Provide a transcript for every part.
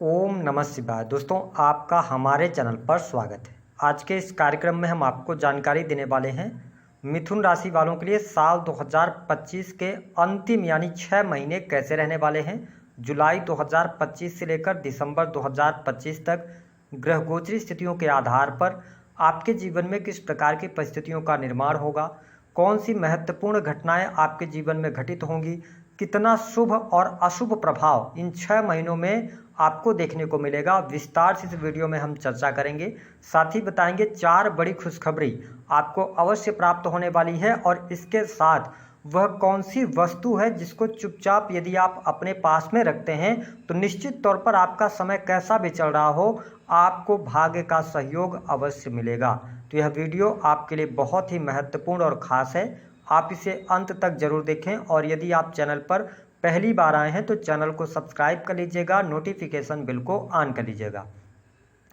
ओम नमः शिवाय। दोस्तों, आपका हमारे चैनल पर स्वागत है। आज के इस कार्यक्रम में हम आपको जानकारी देने वाले हैं मिथुन राशि वालों के लिए साल 2025 के अंतिम यानी 6 महीने कैसे रहने वाले हैं। जुलाई 2025 से लेकर दिसंबर 2025 तक ग्रह गोचरी स्थितियों के आधार पर आपके जीवन में किस प्रकार की परिस्थितियों का निर्माण होगा, कौन सी महत्वपूर्ण घटनाएं आपके जीवन में घटित होंगी, कितना शुभ और अशुभ प्रभाव इन 6 महीनों में आपको देखने को मिलेगा। विस्तार से इस वीडियो में हम चर्चा करेंगे। साथ ही बताएंगे 4 बड़ी खुशखबरी आपको अवश्य प्राप्त होने वाली है और इसके साथ वह कौन सी वस्तु है जिसको चुपचाप यदि आप अपने पास में रखते हैं तो निश्चित तौर पर आपका समय कैसा भी चल रहा हो आपको भाग्य का सहयोग अवश्य मिलेगा। तो यह वीडियो आपके लिए बहुत ही महत्वपूर्ण और ख़ास है। आप इसे अंत तक जरूर देखें और यदि आप चैनल पर पहली बार आए हैं तो चैनल को सब्सक्राइब कर लीजिएगा, नोटिफिकेशन बिल को ऑन कर लीजिएगा।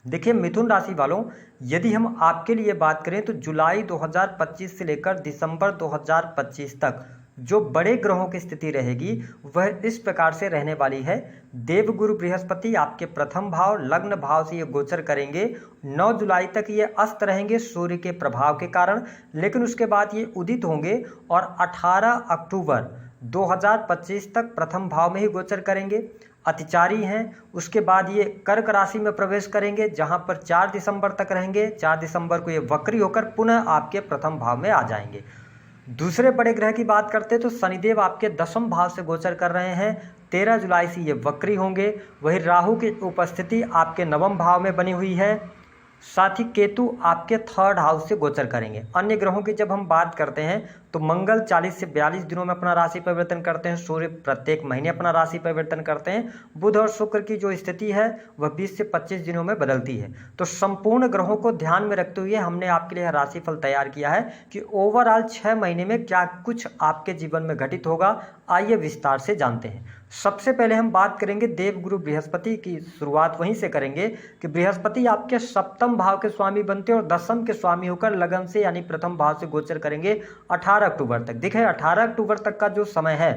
देखिए मिथुन राशि वालों, यदि हम आपके लिए बात करें तो जुलाई 2025 से लेकर दिसंबर 2025 तक जो बड़े ग्रहों की स्थिति रहेगी वह इस प्रकार से रहने वाली है। देवगुरु बृहस्पति आपके प्रथम भाव लग्न भाव से ये गोचर करेंगे। 9 जुलाई तक ये अस्त रहेंगे सूर्य के प्रभाव के कारण, लेकिन उसके बाद ये उदित होंगे और 18 अक्टूबर 2025 तक प्रथम भाव में ही गोचर करेंगे। अतिचारी हैं, उसके बाद ये कर्क राशि में प्रवेश करेंगे जहां पर 4 दिसंबर तक रहेंगे। 4 दिसंबर को ये वक्री होकर पुनः आपके प्रथम भाव में आ जाएंगे। दूसरे बड़े ग्रह की बात करते हैं तो शनिदेव आपके दशम भाव से गोचर कर रहे हैं। 13 जुलाई से ये वक्री होंगे। वही राहु की उपस्थिति आपके नवम भाव में बनी हुई है। साथ ही केतु आपके 3rd हाउस से गोचर करेंगे। अन्य ग्रहों की जब हम बात करते हैं तो मंगल 40 से 42 दिनों में अपना राशि परिवर्तन करते हैं। सूर्य प्रत्येक महीने अपना राशि परिवर्तन करते हैं। बुध और शुक्र की जो स्थिति है वह 20 से 25 दिनों में बदलती है। तो संपूर्ण ग्रहों को ध्यान में रखते हुए हमने आपके लिए राशिफल तैयार किया है कि ओवरऑल 6 महीने में क्या कुछ आपके जीवन में घटित होगा। आइए विस्तार से जानते हैं। सबसे पहले हम बात करेंगे देवगुरु बृहस्पति की। शुरुआत वहीं से करेंगे कि बृहस्पति आपके सप्तम भाव के स्वामी बनते हैं और दशम के स्वामी होकर लगन से यानी प्रथम भाव से गोचर करेंगे 18 अक्टूबर तक। देखिए 18 अक्टूबर तक का जो समय है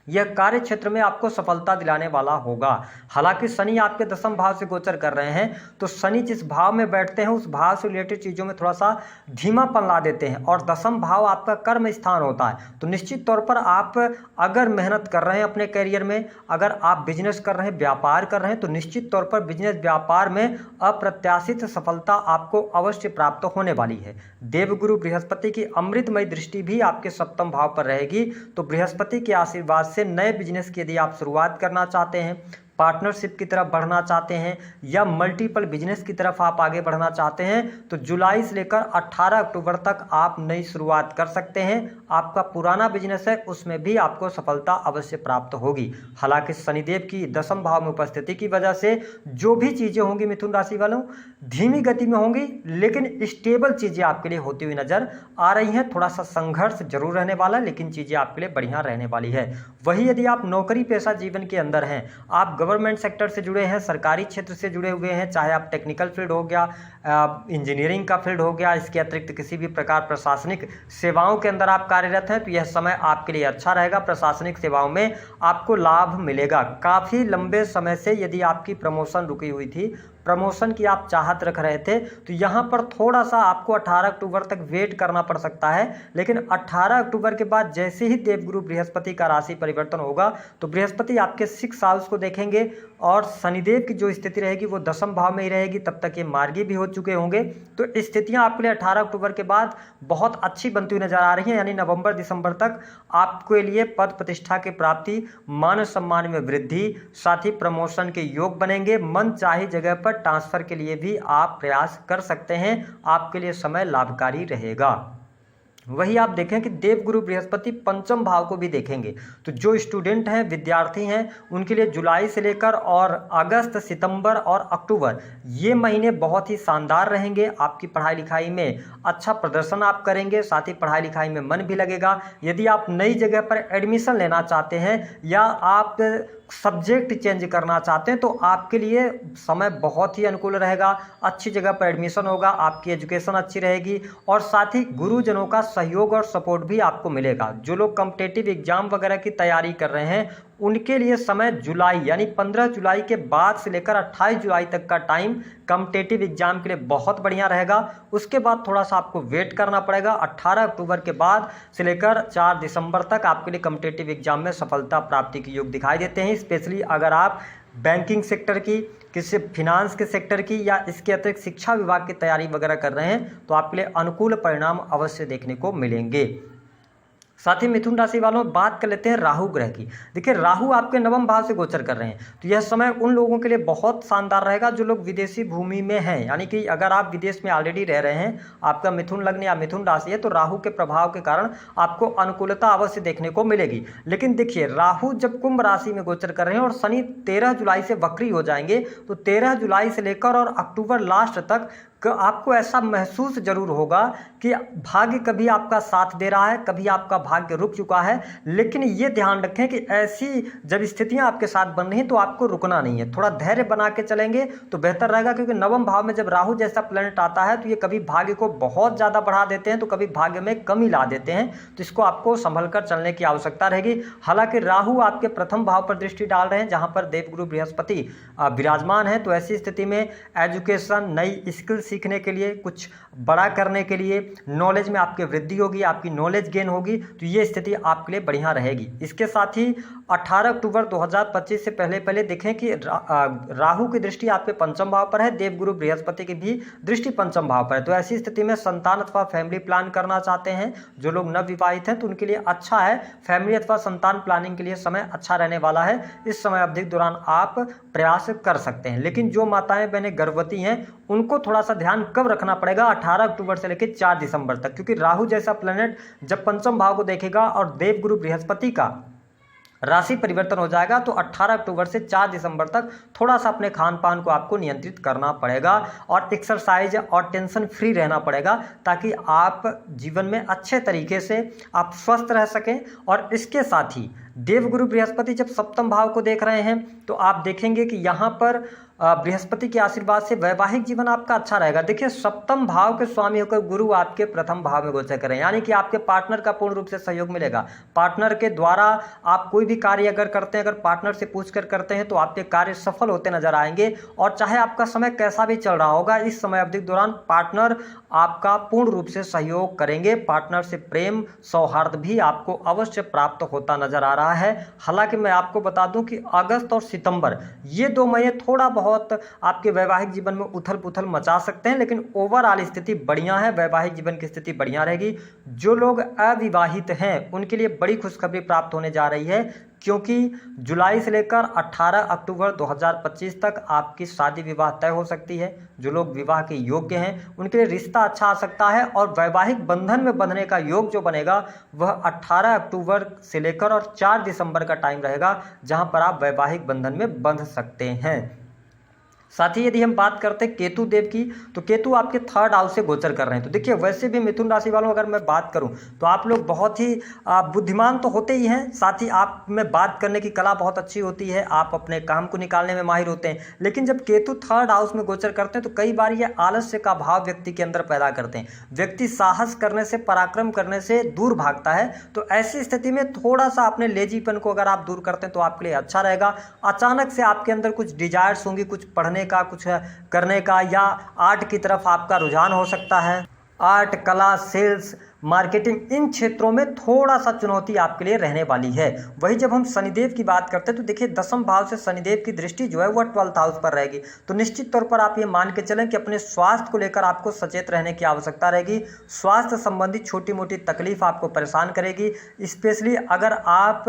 यह कार्य क्षेत्र में आपको सफलता दिलाने वाला होगा। हालांकि शनि आपके दशम भाव से गोचर कर रहे हैं तो शनि जिस भाव में बैठते हैं उस भाव से रिलेटेड चीज़ों में थोड़ा सा धीमापन ला देते हैं और दशम भाव आपका कर्म स्थान होता है। तो निश्चित तौर पर आप अगर मेहनत कर रहे हैं अपने करियर में, अगर आप बिजनेस कर रहे हैं, व्यापार कर रहे हैं तो निश्चित तौर पर बिजनेस व्यापार में अप्रत्याशित सफलता आपको अवश्य प्राप्त होने वाली है। देवगुरु बृहस्पति की अमृतमय दृष्टि भी आपके सप्तम भाव पर रहेगी। तो बृहस्पति के आशीर्वाद से नए बिजनेस की यदि आप शुरुआत करना चाहते हैं, पार्टनरशिप की तरफ बढ़ना चाहते हैं या मल्टीपल बिजनेस की तरफ आप आगे बढ़ना चाहते हैं तो जुलाई से लेकर 18 अक्टूबर तक आप नई शुरुआत कर सकते हैं। आपका पुराना बिजनेस है उसमें भी आपको सफलता अवश्य प्राप्त होगी। हालांकि शनिदेव की दशम भाव में उपस्थिति की वजह से जो भी चीज़ें होंगी मिथुन राशि वालों धीमी गति में होंगी, लेकिन स्टेबल चीज़ें आपके लिए होती हुई नजर आ रही हैं। थोड़ा सा संघर्ष जरूर रहने वाला, लेकिन चीज़ें आपके लिए बढ़िया रहने वाली है। वही यदि आप नौकरी पेशा जीवन के अंदर हैं, आप गवर्नमेंट सेक्टर से जुड़े हैं, सरकारी क्षेत्र से जुड़े हुए हैं, चाहे आप टेक्निकल फील्ड हो गया, इंजीनियरिंग का फील्ड हो गया, इसके अतिरिक्त किसी भी प्रकार प्रशासनिक सेवाओं के अंदर आप कार्यरत हैं तो यह समय आपके लिए अच्छा रहेगा। प्रशासनिक सेवाओं में आपको लाभ मिलेगा। काफ़ी लंबे समय से यदि आपकी प्रमोशन रुकी हुई थी, प्रमोशन की आप चाहत रख रहे थे तो यहाँ पर थोड़ा सा आपको 18 अक्टूबर तक वेट करना पड़ सकता है। लेकिन 18 अक्टूबर के बाद जैसे ही देवगुरु बृहस्पति का राशि परिवर्तन होगा तो बृहस्पति आपके 6 हाउस को देखेंगे और शनिदेव की जो स्थिति रहेगी वो दशम भाव में ही रहेगी। तब तक ये मार्गी भी हो चुके होंगे। तो स्थितियाँ आपके लिए 18 अक्टूबर के बाद बहुत अच्छी बनती हुई नजर आ रही हैं। यानी नवंबर दिसंबर तक आपके लिए पद प्रतिष्ठा की प्राप्ति, मान सम्मान में वृद्धि, साथ ही प्रमोशन के योग बनेंगे। मन चाही जगह पर ट्रांसफर के लिए भी आप प्रयास कर सकते हैं। आपके लिए समय लाभकारी रहेगा। वही आप देखें कि देवगुरु बृहस्पति पंचम भाव को भी देखेंगे तो जो स्टूडेंट हैं, विद्यार्थी हैं, उनके लिए जुलाई से लेकर और अगस्त, सितंबर और अक्टूबर ये महीने बहुत ही शानदार रहेंगे। आपकी पढ़ाई लिखाई में अच्छा प्रदर्शन आप करेंगे, साथ ही पढ़ाई लिखाई में मन भी लगेगा। यदि आप नई जगह पर एडमिशन लेना चाहते हैं या आप सब्जेक्ट चेंज करना चाहते हैं तो आपके लिए समय बहुत ही अनुकूल रहेगा। अच्छी जगह पर एडमिशन होगा, आपकी एजुकेशन अच्छी रहेगी और साथ ही गुरुजनों का सहयोग और सपोर्ट भी आपको मिलेगा। जो लोग कॉम्पिटिटिव एग्जाम वगैरह की तैयारी कर रहे हैं उनके लिए समय जुलाई यानी 15 जुलाई के बाद से लेकर 28 जुलाई तक का टाइम कॉम्पिटिटिव एग्जाम के लिए बहुत बढ़िया रहेगा। उसके बाद थोड़ा सा आपको वेट करना पड़ेगा। 18 अक्टूबर के बाद से लेकर 4 दिसंबर तक आपके लिए कॉम्पिटिटिव एग्जाम में सफलता प्राप्ति के योग दिखाई देते हैं। स्पेशली अगर आप बैंकिंग सेक्टर की, किसी फिनांस के सेक्टर की या इसके अतिरिक्त शिक्षा विभाग की तैयारी वगैरह कर रहे हैं तो आपके लिए अनुकूल परिणाम अवश्य देखने को मिलेंगे। साथ ही मिथुन राशि वालों बात कर लेते हैं राहु ग्रह की। देखिए राहु आपके नवम भाव से गोचर कर रहे हैं, तो यह समय उन लोगों के लिए बहुत शानदार रहेगा जो लोग विदेशी भूमि में हैं। यानी कि अगर आप विदेश में ऑलरेडी रह रहे हैं, आपका मिथुन लग्न या मिथुन राशि है, तो राहु के प्रभाव के कारण आपको अनुकूलता अवश्य देखने को मिलेगी। लेकिन देखिए राहु जब कुंभ राशि में गोचर कर रहे हैं और शनि 13 जुलाई से वक्री हो जाएंगे, तो 13 जुलाई से लेकर और अक्टूबर लास्ट तक आपको ऐसा महसूस जरूर होगा कि भाग्य कभी आपका साथ दे रहा है, कभी आपका भाग्य रुक चुका है। लेकिन ये ध्यान रखें कि ऐसी जब स्थितियां आपके साथ बन रही हैं तो आपको रुकना नहीं है, थोड़ा धैर्य बना के चलेंगे तो बेहतर रहेगा। क्योंकि नवम भाव में जब राहु जैसा प्लैनेट आता है तो ये कभी भाग्य को बहुत ज़्यादा बढ़ा देते हैं तो कभी भाग्य में कमी ला देते हैं, तो इसको आपको संभल कर चलने की आवश्यकता रहेगी। हालांकि राहु आपके प्रथम भाव पर दृष्टि डाल रहे हैं जहाँ पर देवगुरु बृहस्पति विराजमान है, तो ऐसी स्थिति में एजुकेशन, नई स्किल्स सीखने के लिए, कुछ बड़ा करने के लिए, नॉलेज में आपकी वृद्धि होगी, आपकी नॉलेज गेन होगी, तो ये स्थिति आपके लिए बढ़िया रहेगी। इसके साथ ही 18 अक्टूबर 2025 से पहले देखें कि राहु की दृष्टि आपके पंचम भाव पर है, देवगुरु बृहस्पति की भी दृष्टि पंचम भाव पर है। तो ऐसी स्थिति में संतान अथवा फैमिली प्लान करना चाहते हैं जो लोग नवविवाहित हैं तो उनके लिए अच्छा है। फैमिली अथवा संतान प्लानिंग के लिए समय अच्छा रहने वाला है। इस समय अवधि के दौरान आप प्रयास कर सकते हैं। लेकिन जो माताएं बहनें गर्भवती हैं उनको थोड़ा सा ध्यान कब रखना पड़ेगा, 18 अक्टूबर से लेकर 4 दिसंबर तक, क्योंकि राहु जैसा प्लैनेट जब पंचम भाव को देखेगा और देवगुरु बृहस्पति का राशि परिवर्तन हो जाएगा तो 18 अक्टूबर से 4 दिसंबर तक थोड़ा सा अपने खान पान को आपको नियंत्रित करना पड़ेगा और एक्सरसाइज और टेंशन फ्री रहना पड़ेगा ताकि आप जीवन में अच्छे तरीके से आप स्वस्थ रह सकें। और इसके साथ ही देवगुरु बृहस्पति जब सप्तम भाव को देख रहे हैं तो आप देखेंगे कि यहाँ पर बृहस्पति के आशीर्वाद से वैवाहिक जीवन आपका अच्छा रहेगा। देखिए सप्तम भाव के स्वामी होकर गुरु आपके प्रथम भाव में गोचर करें, यानी कि आपके पार्टनर का पूर्ण रूप से सहयोग मिलेगा। पार्टनर के द्वारा आप कोई भी कार्य अगर करते हैं, अगर पार्टनर से पूछकर करते हैं तो आपके कार्य सफल होते नजर आएंगे। और चाहे आपका समय कैसा भी चल रहा होगा, इस समय अवधि के दौरान पार्टनर आपका पूर्ण रूप से सहयोग करेंगे। पार्टनर से प्रेम सौहार्द भी आपको अवश्य प्राप्त होता नजर आ रहा है। हालांकि मैं आपको बता दूं कि अगस्त और सितंबर ये 2 महीने थोड़ा बहुत आपके वैवाहिक जीवन में उथल पुथल मचा सकते हैं, लेकिन ओवरऑल स्थिति बढ़िया है, वैवाहिक जीवन की स्थिति बढ़िया रहेगी। जो लोग अविवाहित हैं उनके लिए बड़ी खुशखबरी प्राप्त होने जा रही है, क्योंकि जुलाई से लेकर 18 अक्टूबर 2025 तक आपकी शादी विवाह तय हो सकती है। जो लोग विवाह के योग्य हैं उनके लिए रिश्ता अच्छा आ सकता है और वैवाहिक बंधन में बंधने का योग जो बनेगा वह 18 अक्टूबर से लेकर और 4 दिसंबर का टाइम रहेगा, जहां पर आप वैवाहिक बंधन में बंध सकते हैं। साथ ही यदि हम बात करते हैं केतु देव की, तो केतु आपके 3rd हाउस से गोचर कर रहे हैं। तो देखिए वैसे भी मिथुन राशि वालों अगर मैं बात करूं तो आप लोग बहुत ही बुद्धिमान तो होते ही हैं, साथ ही आप में बात करने की कला बहुत अच्छी होती है, आप अपने काम को निकालने में माहिर होते हैं। लेकिन जब केतु 3rd हाउस में गोचर करते हैं तो कई बार ये आलस्य का भाव व्यक्ति के अंदर पैदा करते हैं। व्यक्ति साहस करने से, पराक्रम करने से दूर भागता है। तो ऐसी स्थिति में थोड़ा सा अपने लेजीपन को अगर आप दूर करते हैं तो आपके लिए अच्छा रहेगा। अचानक से आपके अंदर कुछ डिजायर्स होंगी, कुछ पढ़ने का, कुछ करने का, या आर्ट की तरफ आपका रुझान हो सकता है। आर्ट, कला, सेल्स, मार्केटिंग, इन क्षेत्रों में थोड़ा सा चुनौती आपके लिए रहने वाली है। वही जब हम शनिदेव की बात करते हैं तो देखिए दसम भाव से शनिदेव की दृष्टि जो है वह 12th हाउस पर रहेगी। तो निश्चित तौर पर आप ये मान के चलें कि अपने स्वास्थ्य को लेकर आपको सचेत रहने की आवश्यकता रहेगी। स्वास्थ्य संबंधी छोटी मोटी तकलीफ आपको परेशान करेगी, स्पेशली अगर आप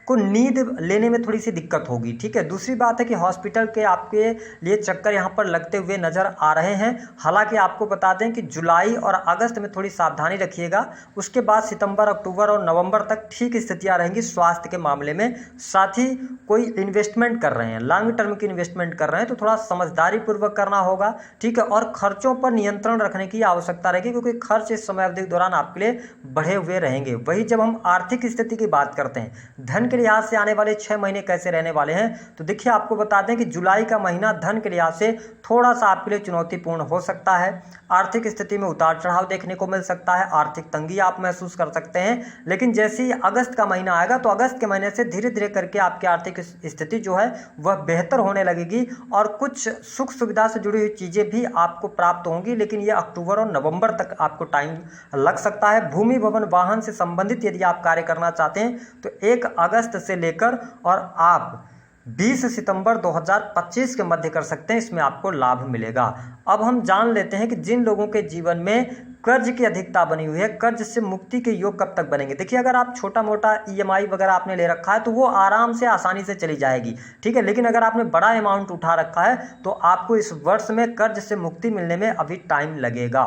को नींद लेने में थोड़ी सी दिक्कत होगी। ठीक है, दूसरी बात है कि हॉस्पिटल के आपके लिए चक्कर यहाँ पर लगते हुए नजर आ रहे हैं। हालांकि आपको बता दें कि जुलाई और अगस्त में थोड़ी सावधानी रखिएगा, उसके बाद सितंबर, अक्टूबर और नवंबर तक ठीक स्थितियां रहेंगी स्वास्थ्य के मामले में। साथ ही कोई इन्वेस्टमेंट कर रहे हैं, लॉन्ग टर्म की इन्वेस्टमेंट कर रहे हैं तो थोड़ा समझदारी पूर्वक करना होगा। ठीक है, और खर्चों पर नियंत्रण रखने की आवश्यकता रहेगी, क्योंकि खर्च इस समय अवधि के दौरान आपके लिए बढ़े हुए रहेंगे। वही जब हम आर्थिक स्थिति की बात करते हैं, धन के लिहाज से आने वाले 6 महीने कैसे रहने वाले हैं, तो देखिए आपको बता दें कि जुलाई का महीना धन के लिहाज से थोड़ा सा आपके लिए चुनौतीपूर्ण हो सकता है। आर्थिक स्थिति में उतार चढ़ाव देखने को मिल सकता है, आर्थिक तंगी आप महसूस कर सकते हैं। लेकिन जैसे ही अगस्त का महीना आएगा तो अगस्त के महीने से धीरे धीरे करके आपकी आर्थिक स्थिति जो है वह बेहतर होने लगेगी और कुछ सुख सुविधा से जुड़ी हुई चीज़ें भी आपको प्राप्त होंगी। लेकिन ये अक्टूबर और नवंबर तक आपको टाइम लग सकता है। भूमि भवन वाहन से संबंधित यदि आप कार्य करना चाहते हैं तो 1 अगस्त से लेकर और आप 20 सितंबर 2025 के मध्य कर सकते हैं, इसमें आपको लाभ मिलेगा। अब हम जान लेते हैं कि जिन लोगों के जीवन में कर्ज की अधिकता बनी हुई है, कर्ज से मुक्ति के योग कब तक बनेंगे। देखिए, अगर आप छोटा मोटा EMI वगैरह आपने ले रखा है तो वो आराम से आसानी से चली जाएगी, ठीक है। लेकिन अगर आपने बड़ा अमाउंट उठा रखा है तो आपको इस वर्ष में कर्ज से मुक्ति मिलने में अभी टाइम लगेगा,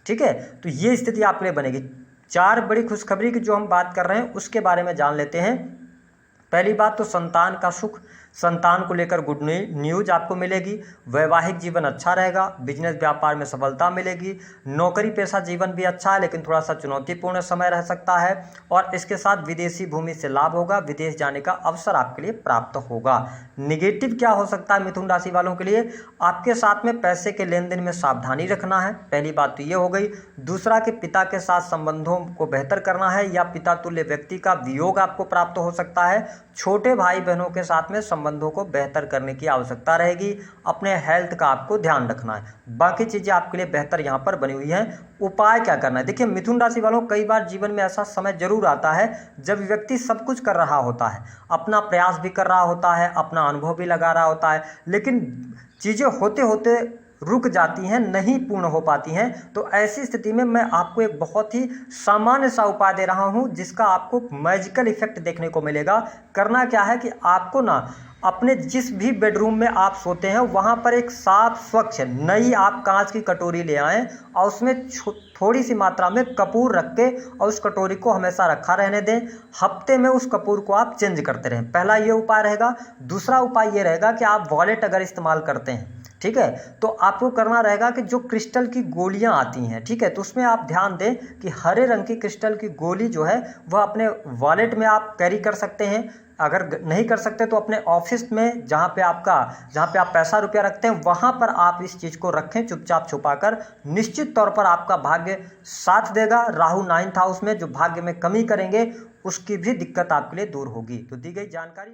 ठीक है। तो ये स्थिति आपके लिए बनेगी। 4 बड़ी खुशखबरी की जो हम बात कर रहे हैं उसके बारे में जान लेते हैं। पहली बात तो संतान का सुख, संतान को लेकर गुड न्यूज आपको मिलेगी। वैवाहिक जीवन अच्छा रहेगा, बिजनेस व्यापार में सफलता मिलेगी। नौकरी पेशा जीवन भी अच्छा है लेकिन थोड़ा सा चुनौतीपूर्ण समय रह सकता है। और इसके साथ विदेशी भूमि से लाभ होगा, विदेश जाने का अवसर आपके लिए प्राप्त होगा। निगेटिव क्या हो सकता है मिथुन राशि वालों के लिए, आपके साथ में पैसे के लेन देन में सावधानी रखना है, पहली बात तो ये हो गई। दूसरा कि पिता के साथ संबंधों को बेहतर करना है या पिता तुल्य व्यक्ति का वियोग आपको प्राप्त हो सकता है। छोटे भाई बहनों के साथ में संबंधों को बेहतर करने की आवश्यकता रहेगी। अपने हेल्थ का आपको ध्यान रखना है, बाकी चीज़ें आपके लिए बेहतर यहाँ पर बनी हुई हैं। उपाय क्या करना है, देखिए मिथुन राशि वालों, कई बार जीवन में ऐसा समय जरूर आता है जब व्यक्ति सब कुछ कर रहा होता है, अपना प्रयास भी कर रहा होता है, अपना अनुभव भी लगा रहा होता है, लेकिन चीज़ें होते होते रुक जाती हैं, नहीं पूर्ण हो पाती हैं। तो ऐसी स्थिति में मैं आपको एक बहुत ही सामान्य सा उपाय दे रहा हूं जिसका आपको मैजिकल इफेक्ट देखने को मिलेगा। करना क्या है कि आपको ना अपने जिस भी बेडरूम में आप सोते हैं वहां पर एक साफ स्वच्छ नई आप कांच की कटोरी ले आएं और उसमें थोड़ी सी मात्रा में कपूर रख के और उस कटोरी को हमेशा रखा रहने दें। हफ्ते में उस कपूर को आप चेंज करते रहें, पहला ये उपाय रहेगा। दूसरा उपाय ये रहेगा कि आप वॉलेट अगर इस्तेमाल करते हैं, ठीक है, तो आपको करना रहेगा कि जो क्रिस्टल की गोलियां आती हैं, ठीक है, तो उसमें आप ध्यान दें कि हरे रंग की क्रिस्टल की गोली जो है वह अपने वॉलेट में आप कैरी कर सकते हैं। अगर नहीं कर सकते तो अपने ऑफिस में जहाँ पे आप पैसा रुपया रखते हैं वहाँ पर आप इस चीज़ को रखें चुपचाप छुपाकर। निश्चित तौर पर आपका भाग्य साथ देगा। राहु 9th हाउस में जो भाग्य में कमी करेंगे उसकी भी दिक्कत आपके लिए दूर होगी। तो दी गई जानकारी